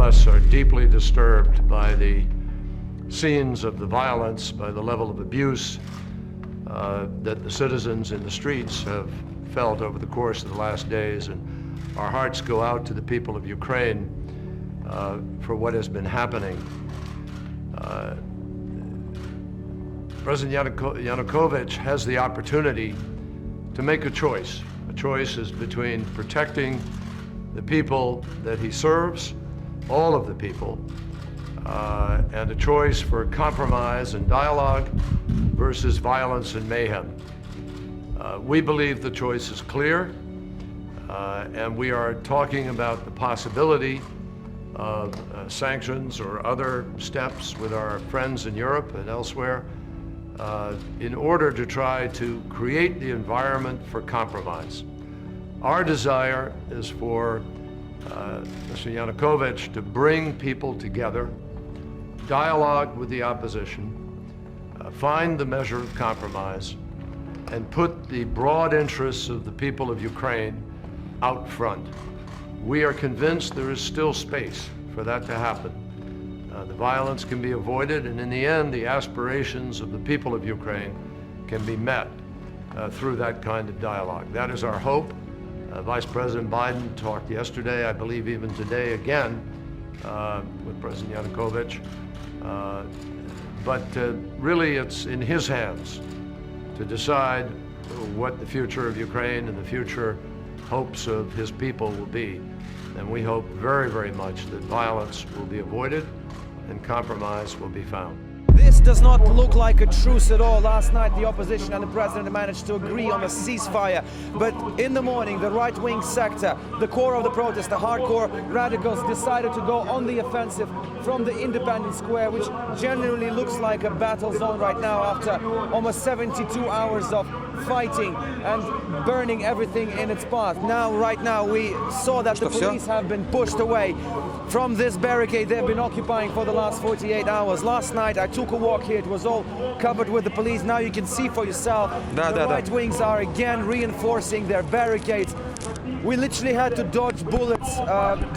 us are deeply disturbed by the scenes of the violence, by the level of abuse that the citizens in the streets have felt over the course of the last days, and our hearts go out to the people of Ukraine for what has been happening. President Yanukovych has the opportunity to make a choice. A choice is between protecting the people that he serves, all of the people, and a choice for compromise and dialogue versus violence and mayhem. We believe the choice is clear, and we are talking about the possibility of sanctions or other steps with our friends in Europe and elsewhere in order to try to create the environment for compromise. Our desire is for Mr. Yanukovych to bring people together, dialogue with the opposition, find the measure of compromise, and put the broad interests of the people of Ukraine out front. We are convinced there is still space for that to happen. The violence can be avoided, and in the end, the aspirations of the people of Ukraine can be met through that kind of dialogue. That is our hope. Vice President Biden talked yesterday, I believe even today again, with President Yanukovych. But really it's in his hands to decide what the future of Ukraine and the future hopes of his people will be. And we hope very, very much that violence will be avoided and compromise will be found. This does not look like a truce at all. Last night the opposition and the president managed to agree on a ceasefire, but in the morning the right-wing sector, the core of the protest, the hardcore radicals, decided to go on the offensive from the Independence Square, which generally looks like a battle zone right now after almost 72 hours of fighting and burning everything in its path. Right now we saw that the police have been pushed away from this barricade they've been occupying for the last 48 hours. Last night I took a walk here, it was all covered with the police. Now you can see for yourself, the right wings are again reinforcing their barricades. We literally had to dodge bullets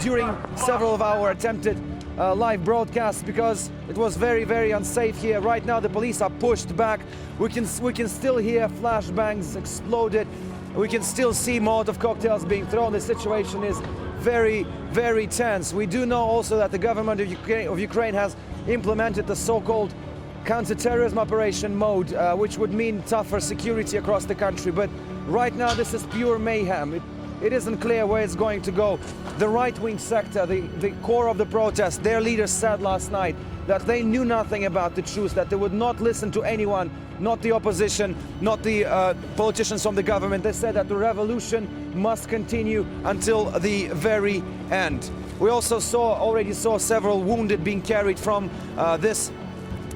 during several of our attempted live broadcasts because it was very, very unsafe here. Right now the police are pushed back. We can still hear flashbangs exploded. We can still see Molotov cocktails being thrown. The situation is very, very tense. We do know also that the government of Ukraine has implemented the so-called counter-terrorism operation mode, which would mean tougher security across the country. But right now this is pure mayhem. It isn't clear where it's going to go. The right-wing sector, the core of the protest, their leaders said last night that they knew nothing about the truce, that they would not listen to anyone, not the opposition, not the politicians from the government. They said that the revolution must continue until the very end. We also already saw several wounded being carried from this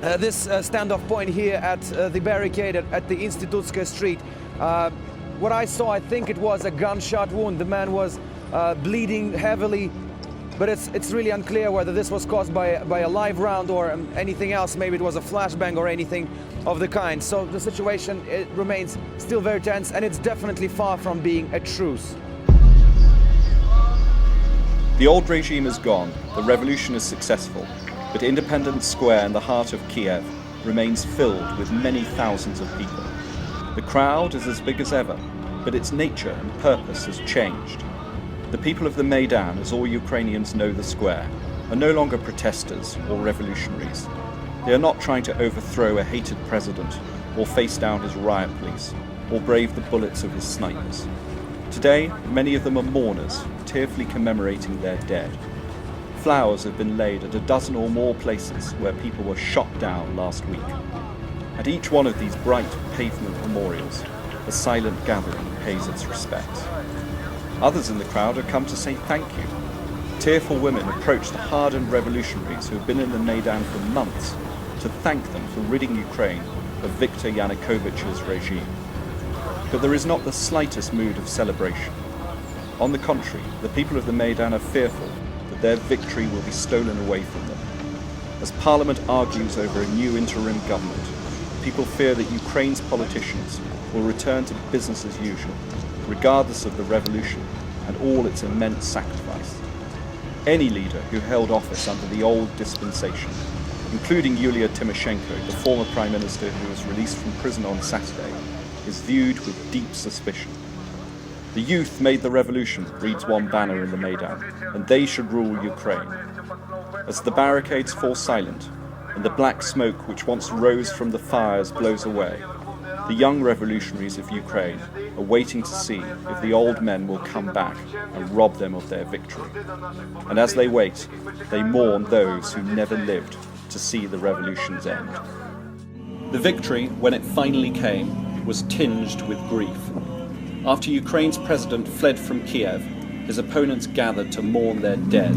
standoff point here at the barricade at the Institutskaya Street. What I saw, I think it was a gunshot wound. The man was bleeding heavily, but it's really unclear whether this was caused by a live round or anything else. Maybe it was a flashbang or anything of the kind. So the situation, it remains still very tense, and it's definitely far from being a truce. The old regime is gone, the revolution is successful, but Independence Square in the heart of Kiev remains filled with many thousands of people. The crowd is as big as ever, but its nature and purpose has changed. The people of the Maidan, as all Ukrainians know the square, are no longer protesters or revolutionaries. They are not trying to overthrow a hated president or face down his riot police or brave the bullets of his snipers. Today, many of them are mourners, tearfully commemorating their dead. Flowers have been laid at a dozen or more places where people were shot down last week. At each one of these bright pavement memorials, a silent gathering pays its respects. Others in the crowd have come to say thank you. Tearful women approach the hardened revolutionaries who have been in the Maidan for months to thank them for ridding Ukraine of Viktor Yanukovych's regime. But there is not the slightest mood of celebration. On the contrary, the people of the Maidan are fearful that their victory will be stolen away from them. As Parliament argues over a new interim government, people fear that Ukraine's politicians will return to business as usual, regardless of the revolution and all its immense sacrifice. any leader who held office under the old dispensation, including Yulia Tymoshenko, the former Prime Minister who was released from prison on Saturday, is viewed with deep suspicion. The youth made the revolution, reads one banner in the Maidan, and they should rule Ukraine. As the barricades fall silent, and the black smoke which once rose from the fires blows away, the young revolutionaries of Ukraine are waiting to see if the old men will come back and rob them of their victory. And as they wait, they mourn those who never lived to see the revolution's end. The victory, when it finally came, was tinged with grief. After Ukraine's president fled from Kiev, his opponents gathered to mourn their dead.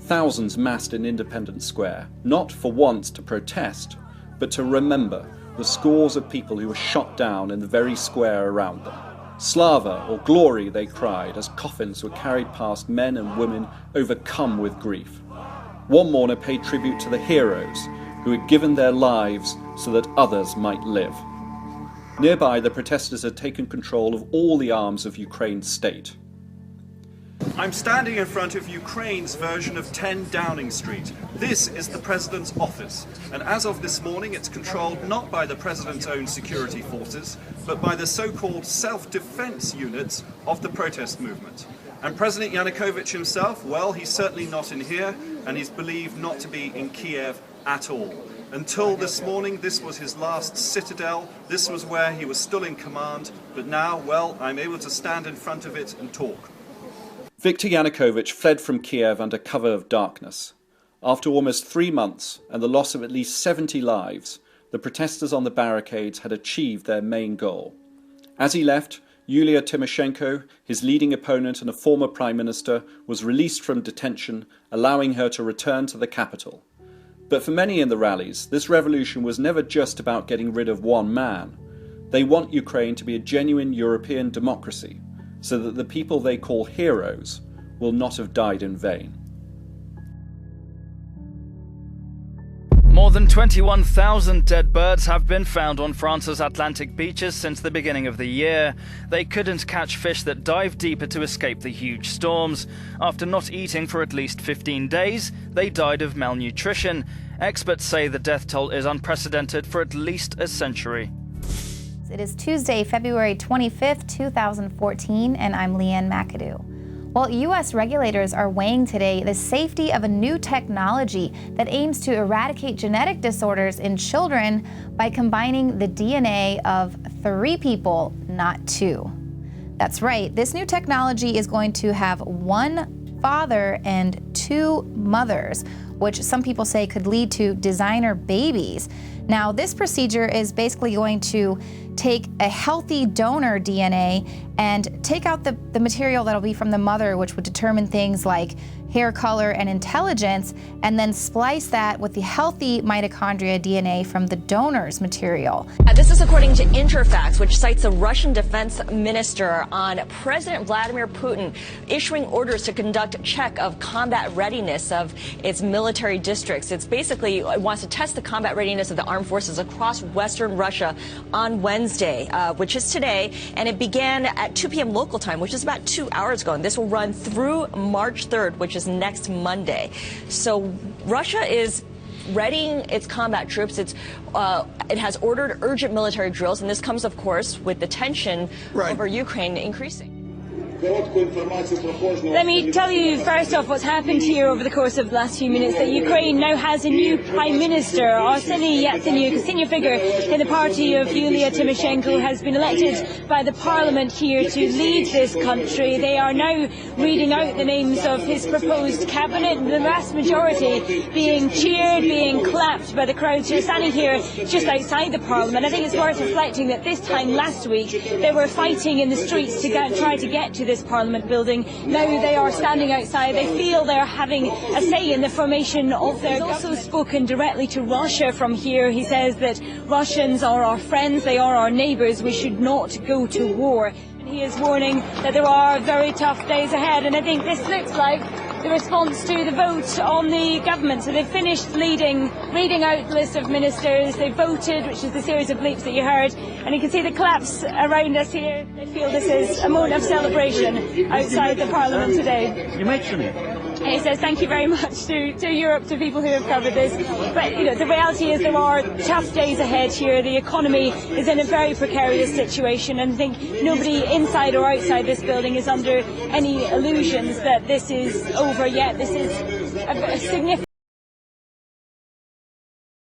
Thousands massed in Independence Square, not for once to protest, but to remember the scores of people who were shot down in the very square around them. Slava or glory, they cried, as coffins were carried past men and women overcome with grief. One mourner paid tribute to the heroes who had given their lives so that others might live. Nearby, the protesters had taken control of all the arms of Ukraine's state. I'm standing in front of Ukraine's version of 10 Downing Street. This is the President's office, and as of this morning it's controlled not by the President's own security forces, but by the so-called self-defense units of the protest movement. And President Yanukovych himself, well, he's certainly not in here, and he's believed not to be in Kiev at all. Until this morning, this was his last citadel, this was where he was still in command, but now, well, I'm able to stand in front of it and talk. Viktor Yanukovych fled from Kiev under cover of darkness. After almost 3 months and the loss of at least 70 lives, the protesters on the barricades had achieved their main goal. As he left, Yulia Tymoshenko, his leading opponent and a former prime minister, was released from detention, allowing her to return to the capital. But for many in the rallies, this revolution was never just about getting rid of one man. They want Ukraine to be a genuine European democracy, so that the people they call heroes will not have died in vain. More than 21,000 dead birds have been found on France's Atlantic beaches since the beginning of the year. They couldn't catch fish that dive deeper to escape the huge storms. After not eating for at least 15 days, they died of malnutrition. Experts say the death toll is unprecedented for at least a century. It is Tuesday, February 25th, 2014, and I'm Leanne McAdoo. Well, U.S. regulators are weighing today the safety of a new technology that aims to eradicate genetic disorders in children by combining the DNA of 3 people, not 2. That's right, this new technology is going to have 1 father and 2 mothers, which some people say could lead to designer babies. Now, this procedure is basically going to take a healthy donor DNA and take out the material that'll be from the mother, which would determine things like hair color and intelligence, and then splice that with the healthy mitochondria DNA from the donor's material. This is according to Interfax, which cites a Russian defense minister on President Vladimir Putin issuing orders to conduct a check of combat readiness of its military districts. It's basically, it wants to test the combat readiness of the armed forces across Western Russia on Wednesday, which is today, and it began at 2 p.m. local time, which is about 2 hours ago, and this will run through March 3rd, which is next Monday. So Russia is readying its combat troops. It has ordered urgent military drills, and this comes, of course, with the tension over Ukraine increasing. Let me tell you first off what's happened here over the course of the last few minutes, that Ukraine now has a new Prime Minister. Arseniy Yatsenyuk, a senior figure in the party of Yulia Tymoshenko, has been elected by the parliament here to lead this country. They are now reading out the names of his proposed cabinet, the vast majority being cheered, being clapped by the crowds who are standing here just outside the parliament. I think it's worth reflecting that this time last week they were fighting in the streets to try to get to this Parliament building. Now they are standing outside. They feel they're having a say in the formation of their government. He's also spoken directly to Russia from here. He says that Russians are our friends, they are our neighbours, we should not go to war. And he is warning that there are very tough days ahead, and I think this looks like the response to the vote on the government. So they've finished reading out the list of ministers. They voted, which is the series of bleeps that you heard, and you can see the claps around us here. They feel this is a moment of celebration outside the Parliament today. And he says thank you very much to Europe, to people who have covered this. But the reality is there are tough days ahead here. The economy is in a very precarious situation, and I think nobody inside or outside this building is under any illusions that this is over yet. This is a significant